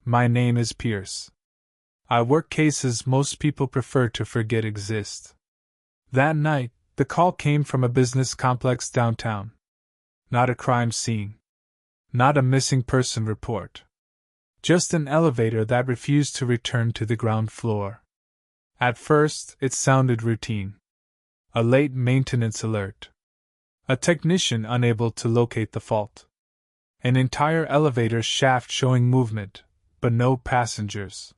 My name is Pierce. I work cases most people prefer to forget exist. That night, the call came from a business complex downtown. Not a crime scene. Not a missing person report. Just an elevator that refused to return to the ground floor. At first, it sounded routine. A late maintenance alert. A technician unable to locate the fault. An entire elevator shaft showing movement, but no passengers.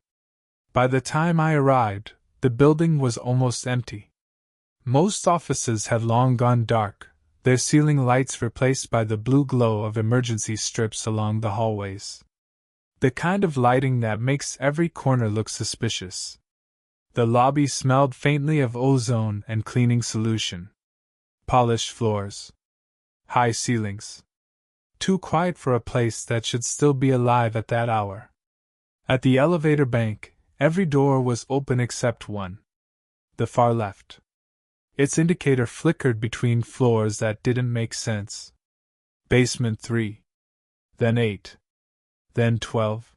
By the time I arrived, the building was almost empty. Most offices had long gone dark, their ceiling lights replaced by the blue glow of emergency strips along the hallways. The kind of lighting that makes every corner look suspicious. The lobby smelled faintly of ozone and cleaning solution. Polished floors. High ceilings. Too quiet for a place that should still be alive at that hour. At the elevator bank, every door was open except one. The far left. Its indicator flickered between floors that didn't make sense. Basement 3. Then 8. Then 12.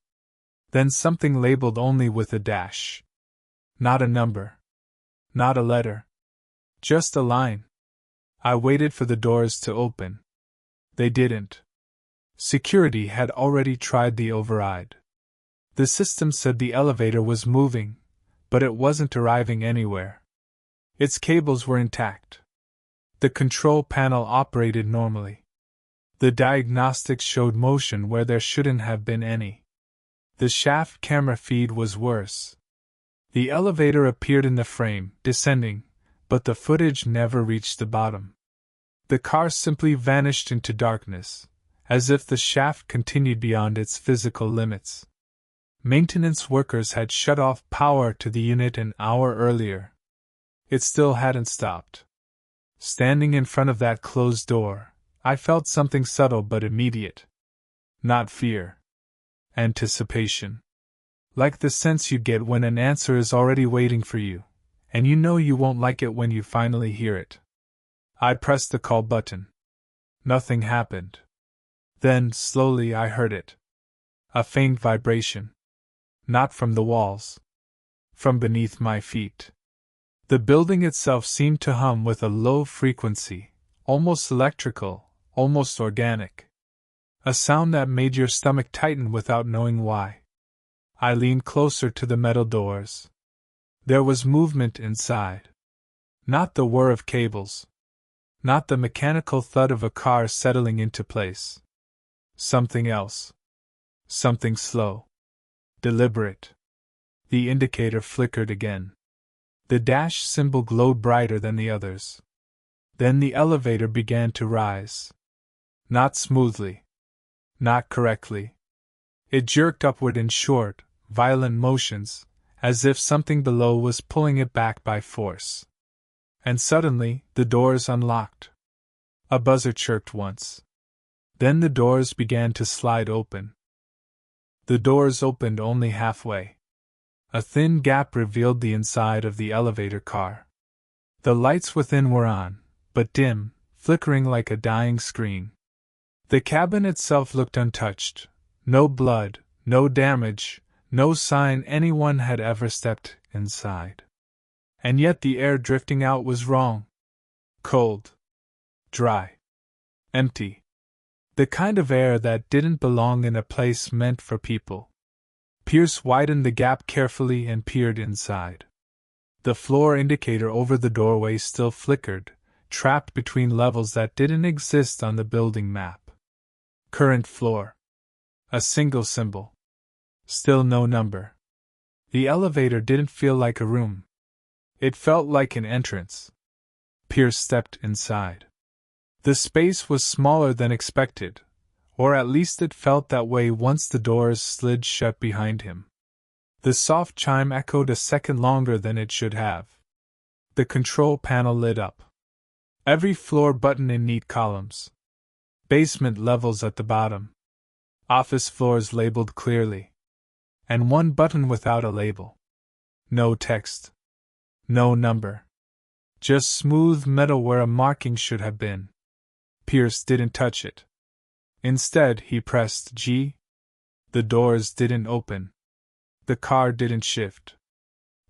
Then something labeled only with a dash. Not a number. Not a letter. Just a line. I waited for the doors to open. They didn't. Security had already tried the override. The system said the elevator was moving, but it wasn't arriving anywhere. Its cables were intact. The control panel operated normally. The diagnostics showed motion where there shouldn't have been any. The shaft camera feed was worse. The elevator appeared in the frame, descending, but the footage never reached the bottom. The car simply vanished into darkness, as if the shaft continued beyond its physical limits. Maintenance workers had shut off power to the unit an hour earlier. It still hadn't stopped. Standing in front of that closed door, I felt something subtle but immediate. Not fear. Anticipation. Like the sense you get when an answer is already waiting for you, and you know you won't like it when you finally hear it. I pressed the call button. Nothing happened. Then, slowly, I heard it. A faint vibration. Not from the walls. From beneath my feet. The building itself seemed to hum with a low frequency, almost electrical, almost organic. A sound that made your stomach tighten without knowing why. I leaned closer to the metal doors. There was movement inside. Not the whir of cables. Not the mechanical thud of a car settling into place. Something else. Something slow. Deliberate. The indicator flickered again. The dash symbol glowed brighter than the others. Then the elevator began to rise. Not smoothly. Not correctly. It jerked upward in short, violent motions, as if something below was pulling it back by force. And suddenly, the doors unlocked. A buzzer chirped once. Then the doors began to slide open. The doors opened only halfway. A thin gap revealed the inside of the elevator car. The lights within were on, but dim, flickering like a dying screen. The cabin itself looked untouched. No blood, no damage, no sign anyone had ever stepped inside. And yet the air drifting out was wrong. Cold. Dry. Empty. The kind of air that didn't belong in a place meant for people. Pierce widened the gap carefully and peered inside. The floor indicator over the doorway still flickered, trapped between levels that didn't exist on the building map. Current floor. A single symbol. Still no number. The elevator didn't feel like a room. It felt like an entrance. Pierce stepped inside. The space was smaller than expected, or at least it felt that way once the doors slid shut behind him. The soft chime echoed a second longer than it should have. The control panel lit up. Every floor button in neat columns. Basement levels at the bottom. Office floors labeled clearly. And one button without a label. No text. No number. Just smooth metal where a marking should have been. Pierce didn't touch it. Instead, he pressed G. The doors didn't open. The car didn't shift.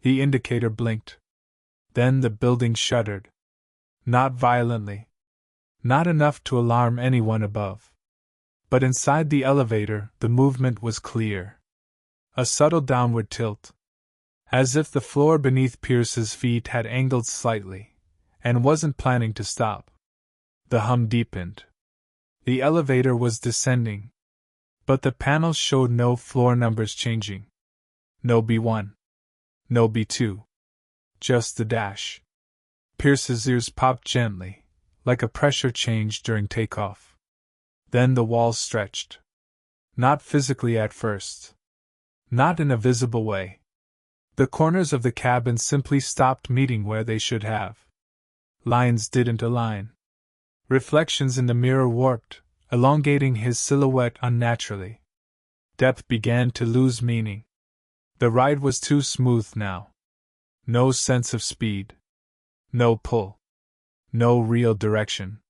The indicator blinked. Then the building shuddered. Not violently. Not enough to alarm anyone above. But inside the elevator, the movement was clear. A subtle downward tilt. As if the floor beneath Pierce's feet had angled slightly, and wasn't planning to stop. The hum deepened. The elevator was descending. But the panels showed no floor numbers changing. No B1. No B2. Just the dash. Pierce's ears popped gently, like a pressure change during takeoff. Then the walls stretched. Not physically at first. Not in a visible way. The corners of the cabin simply stopped meeting where they should have. Lines didn't align. Reflections in the mirror warped, elongating his silhouette unnaturally. Depth began to lose meaning. The ride was too smooth now. No sense of speed. No pull. No real direction.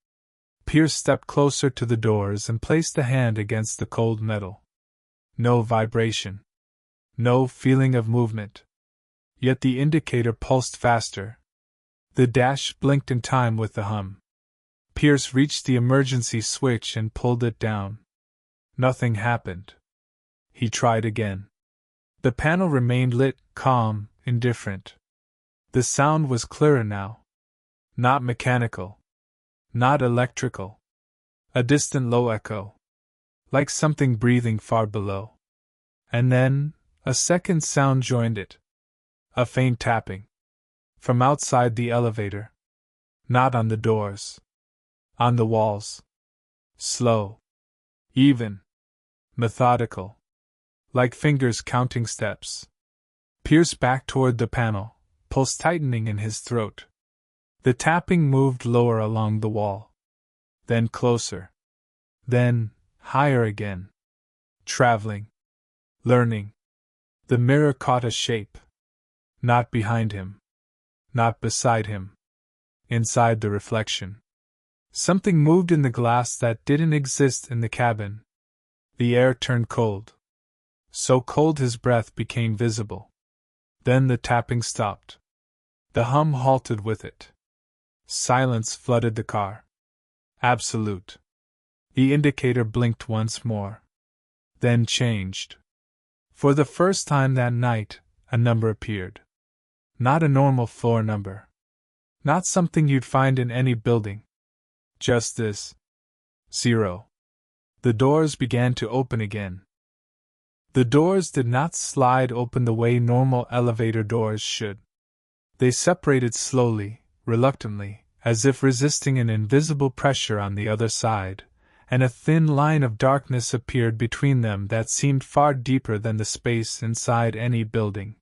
Pierce stepped closer to the doors and placed a hand against the cold metal. No vibration. No feeling of movement. Yet the indicator pulsed faster. The dash blinked in time with the hum. Pierce reached the emergency switch and pulled it down. Nothing happened. He tried again. The panel remained lit, calm, indifferent. The sound was clearer now. Not mechanical. Not electrical. A distant low echo. Like something breathing far below. And then, a second sound joined it. A faint tapping. From outside the elevator. Not on the doors. On the walls. Slow. Even. Methodical. Like fingers counting steps. Pierce backed toward the panel, pulse tightening in his throat. The tapping moved lower along the wall. Then closer. Then, higher again. Traveling. Learning. The mirror caught a shape. Not behind him. Not beside him. Inside the reflection. Something moved in the glass that didn't exist in the cabin. The air turned cold. So cold his breath became visible. Then the tapping stopped. The hum halted with it. Silence flooded the car. Absolute. The indicator blinked once more. Then changed. For the first time that night, a number appeared. Not a normal floor number. Not something you'd find in any building. Just this. 0. The doors began to open again. The doors did not slide open the way normal elevator doors should. They separated slowly, reluctantly, as if resisting an invisible pressure on the other side, and a thin line of darkness appeared between them that seemed far deeper than the space inside any building.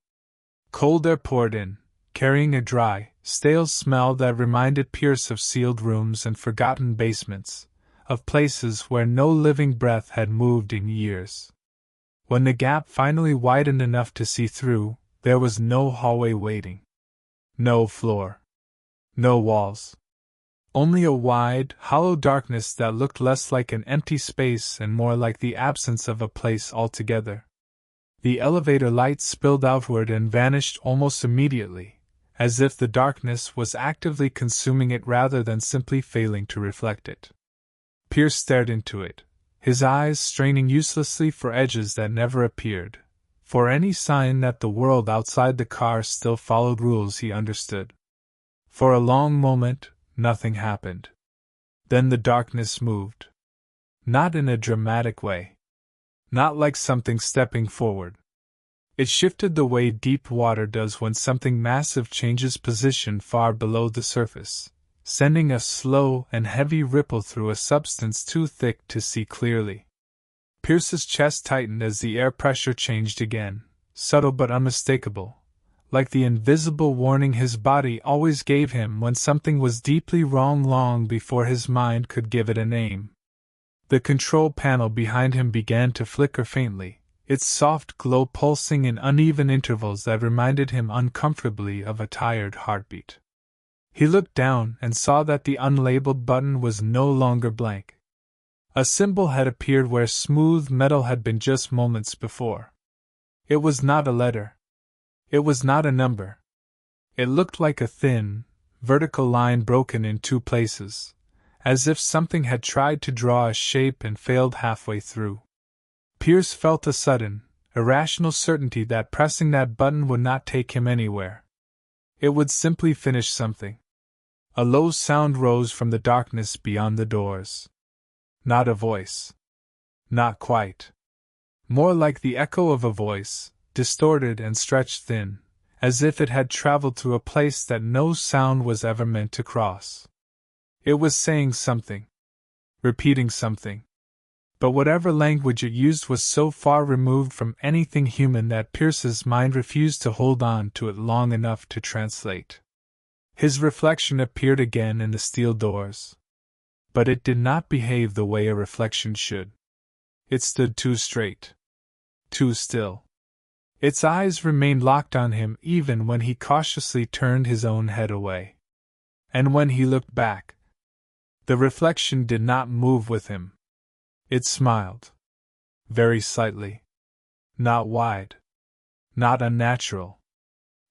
Cold air poured in, carrying a dry, stale smell that reminded Pierce of sealed rooms and forgotten basements, of places where no living breath had moved in years. When the gap finally widened enough to see through, there was no hallway waiting. No floor. No walls. Only a wide, hollow darkness that looked less like an empty space and more like the absence of a place altogether. The elevator light spilled outward and vanished almost immediately, as if the darkness was actively consuming it rather than simply failing to reflect it. Pierce stared into it, his eyes straining uselessly for edges that never appeared, for any sign that the world outside the car still followed rules he understood. For a long moment, nothing happened. Then the darkness moved. Not in a dramatic way. Not like something stepping forward. It shifted the way deep water does when something massive changes position far below the surface, sending a slow and heavy ripple through a substance too thick to see clearly. Pierce's chest tightened as the air pressure changed again, subtle but unmistakable, like the invisible warning his body always gave him when something was deeply wrong long before his mind could give it a name. The control panel behind him began to flicker faintly, its soft glow pulsing in uneven intervals that reminded him uncomfortably of a tired heartbeat. He looked down and saw that the unlabeled button was no longer blank. A symbol had appeared where smooth metal had been just moments before. It was not a letter. It was not a number. It looked like a thin, vertical line broken in two places, as if something had tried to draw a shape and failed halfway through. Pierce felt a sudden, irrational certainty that pressing that button would not take him anywhere. It would simply finish something. A low sound rose from the darkness beyond the doors. Not a voice. Not quite. More like the echo of a voice, distorted and stretched thin, as if it had traveled through a place that no sound was ever meant to cross. It was saying something. Repeating something. But whatever language it used was so far removed from anything human that Pierce's mind refused to hold on to it long enough to translate. His reflection appeared again in the steel doors. But it did not behave the way a reflection should. It stood too straight. Too still. Its eyes remained locked on him even when he cautiously turned his own head away. And when he looked back, the reflection did not move with him. It smiled. Very slightly. Not wide. Not unnatural.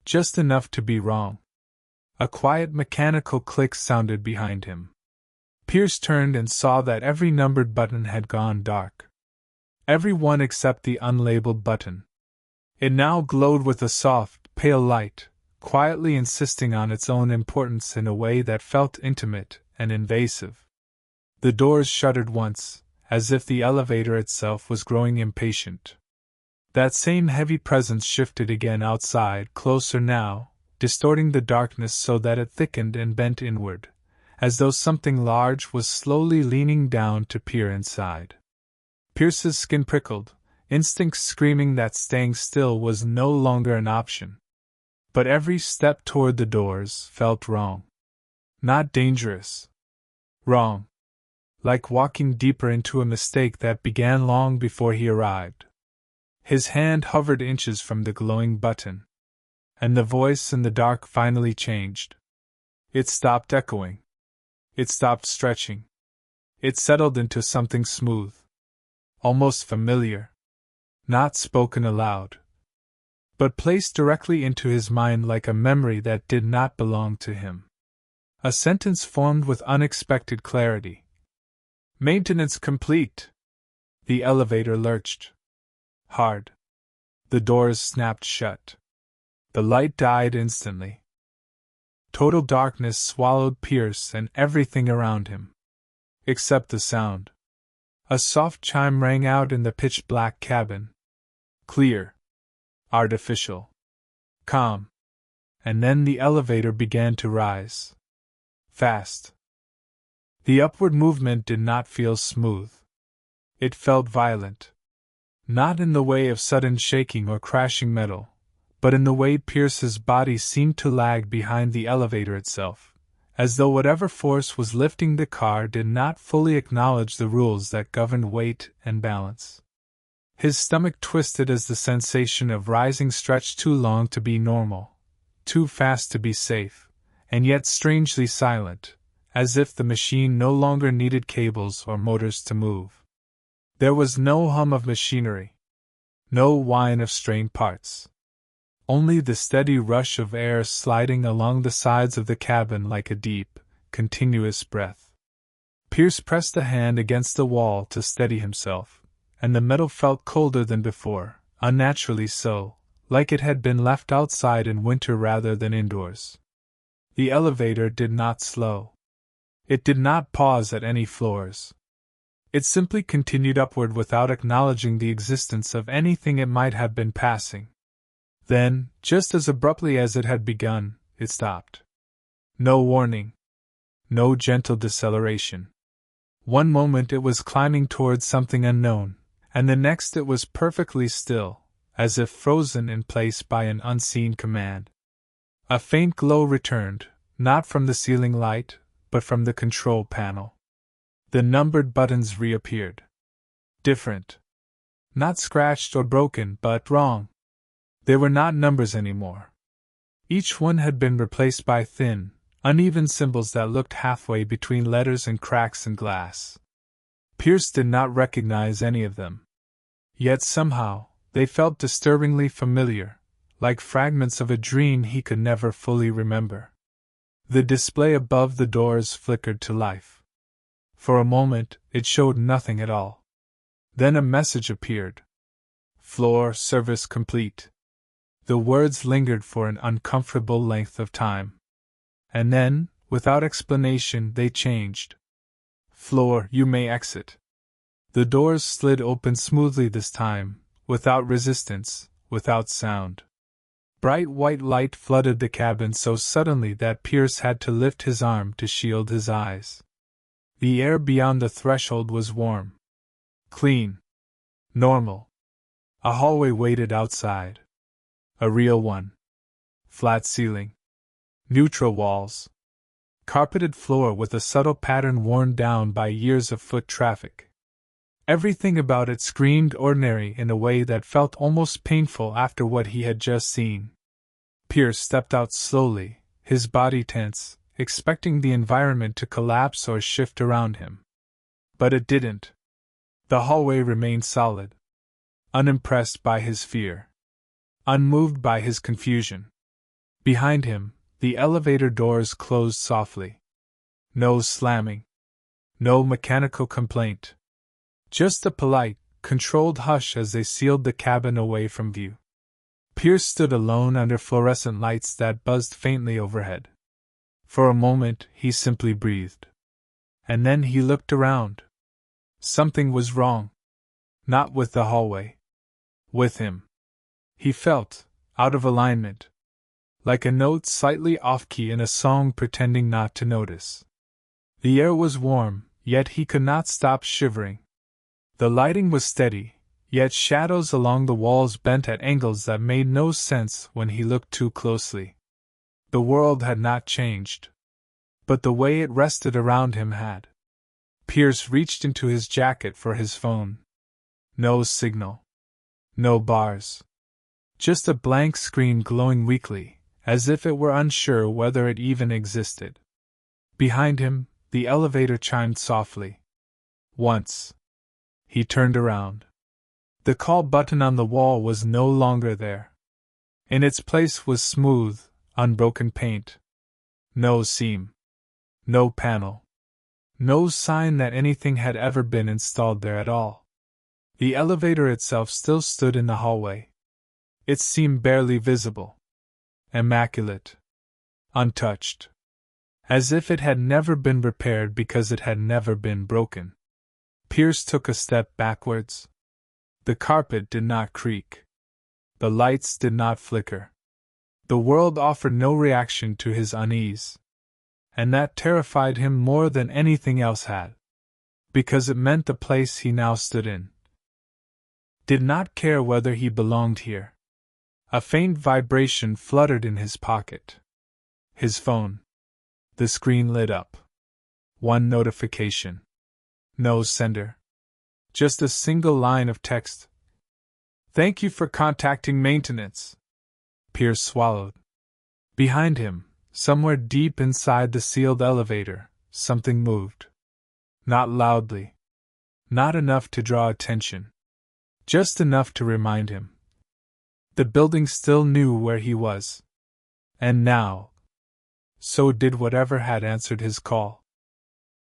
Just enough to be wrong. A quiet mechanical click sounded behind him. Pierce turned and saw that every numbered button had gone dark. Every one except the unlabeled button. It now glowed with a soft, pale light, quietly insisting on its own importance in a way that felt intimate and invasive. The doors shuddered once, as if the elevator itself was growing impatient. That same heavy presence shifted again outside, closer now, distorting the darkness so that it thickened and bent inward, as though something large was slowly leaning down to peer inside. Pierce's skin prickled, instincts screaming that staying still was no longer an option. But every step toward the doors felt wrong. Not dangerous. Wrong. Like walking deeper into a mistake that began long before he arrived. His hand hovered inches from the glowing button. And the voice in the dark finally changed. It stopped echoing. It stopped stretching. It settled into something smooth. Almost familiar. Not spoken aloud. But placed directly into his mind like a memory that did not belong to him. A sentence formed with unexpected clarity. Maintenance complete. The elevator lurched. Hard. The doors snapped shut. The light died instantly. Total darkness swallowed Pierce and everything around him. Except the sound. A soft chime rang out in the pitch-black cabin. Clear. Artificial. Calm. And then the elevator began to rise. Fast. The upward movement did not feel smooth. It felt violent. Not in the way of sudden shaking or crashing metal, but in the way Pierce's body seemed to lag behind the elevator itself, as though whatever force was lifting the car did not fully acknowledge the rules that governed weight and balance. His stomach twisted as the sensation of rising stretched too long to be normal, too fast to be safe, and yet strangely silent, as if the machine no longer needed cables or motors to move. There was no hum of machinery, no whine of strained parts. Only the steady rush of air sliding along the sides of the cabin like a deep, continuous breath. Pierce pressed a hand against the wall to steady himself, and the metal felt colder than before, unnaturally so, like it had been left outside in winter rather than indoors. The elevator did not slow. It did not pause at any floors. It simply continued upward without acknowledging the existence of anything it might have been passing. Then, just as abruptly as it had begun, it stopped. No warning. No gentle deceleration. One moment it was climbing towards something unknown, and the next it was perfectly still, as if frozen in place by an unseen command. A faint glow returned, not from the ceiling light, but from the control panel. The numbered buttons reappeared. Different. Not scratched or broken, but wrong. They were not numbers anymore. Each one had been replaced by thin, uneven symbols that looked halfway between letters and cracks in glass. Pierce did not recognize any of them. Yet somehow, they felt disturbingly familiar, like fragments of a dream he could never fully remember. The display above the doors flickered to life. For a moment, it showed nothing at all. Then a message appeared. Floor service complete. The words lingered for an uncomfortable length of time. And then, without explanation, they changed. Floor, you may exit. The doors slid open smoothly this time, without resistance, without sound. Bright white light flooded the cabin so suddenly that Pierce had to lift his arm to shield his eyes. The air beyond the threshold was warm. Clean. Normal. A hallway waited outside. A real one. Flat ceiling. Neutral walls. Carpeted floor with a subtle pattern worn down by years of foot traffic. Everything about it screamed ordinary in a way that felt almost painful after what he had just seen. Pierce stepped out slowly, his body tense, expecting the environment to collapse or shift around him. But it didn't. The hallway remained solid. Unimpressed by his fear. Unmoved by his confusion. Behind him, the elevator doors closed softly. No slamming. No mechanical complaint. Just a polite, controlled hush as they sealed the cabin away from view. Pierce stood alone under fluorescent lights that buzzed faintly overhead. For a moment, he simply breathed. And then he looked around. Something was wrong. Not with the hallway. With him. He felt out of alignment. Like a note slightly off-key in a song pretending not to notice. The air was warm, yet he could not stop shivering. The lighting was steady, yet shadows along the walls bent at angles that made no sense when he looked too closely. The world had not changed. But the way it rested around him had. Pierce reached into his jacket for his phone. No signal. No bars. Just a blank screen glowing weakly, as if it were unsure whether it even existed. Behind him, the elevator chimed softly. Once. He turned around. The call button on the wall was no longer there. In its place was smooth, unbroken paint. No seam. No panel. No sign that anything had ever been installed there at all. The elevator itself still stood in the hallway. Its seam barely visible. Immaculate. Untouched. As if it had never been repaired because it had never been broken. Pierce took a step backwards. The carpet did not creak. The lights did not flicker. The world offered no reaction to his unease. And that terrified him more than anything else had. Because it meant the place he now stood in did not care whether he belonged here. A faint vibration fluttered in his pocket. His phone. The screen lit up. One notification. No sender. Just a single line of text. Thank you for contacting maintenance. Pierce swallowed. Behind him, somewhere deep inside the sealed elevator, something moved. Not loudly. Not enough to draw attention. Just enough to remind him. The building still knew where he was. And now. So did whatever had answered his call.